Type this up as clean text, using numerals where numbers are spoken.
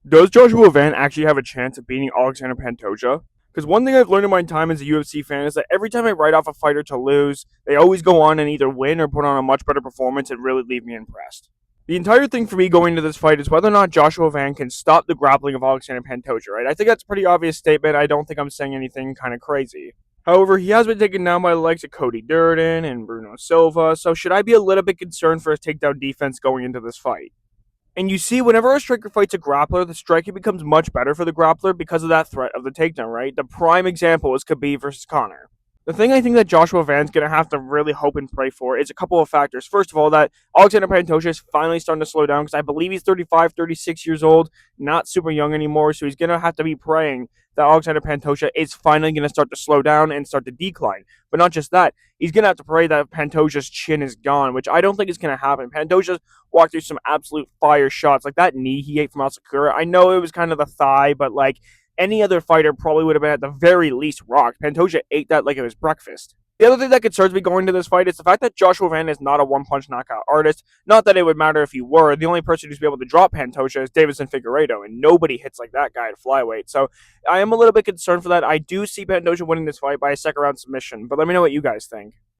Does Joshua Van actually have a chance of beating Alexander Pantoja? Because one thing I've learned in my time as a UFC fan is that every time I write off a fighter to lose, they always go on and either win or put on a much better performance and really leave me impressed. The entire thing for me going into this fight is whether or not Joshua Van can stop the grappling of Alexander Pantoja, right? I think that's a pretty obvious statement. I don't think I'm saying anything kind of crazy. However, he has been taken down by the likes of Cody Durden and Bruno Silva, so should I be a little bit concerned for his takedown defense going into this fight? And you see, whenever a striker fights a grappler, the striking becomes much better for the grappler because of that threat of the takedown, right? The prime example is Khabib versus Conor. The thing I think that Joshua Van's going to have to really hope and pray for is a couple of factors. First of all, that Alexander Pantoja is finally starting to slow down because I believe he's 35, 36 years old, not super young anymore. So he's going to have to be praying that Alexander Pantoja is finally going to start to slow down and start to decline. But not just that, he's going to have to pray that Pantoja's chin is gone, which I don't think is going to happen. Pantoja walked through some absolute fire shots, like that knee he ate from Asakura. I know it was kind of the thigh, but like any other fighter probably would have been at the very least rocked. Pantoja ate that like it was breakfast. The other thing that concerns me going into this fight is the fact that Joshua Van is not a one-punch knockout artist. Not that it would matter if he were. The only person who's be able to drop Pantoja is Davison Figueiredo, and nobody hits like that guy at flyweight. So I am a little bit concerned for that. I do see Pantoja winning this fight by a second-round submission, but let me know what you guys think.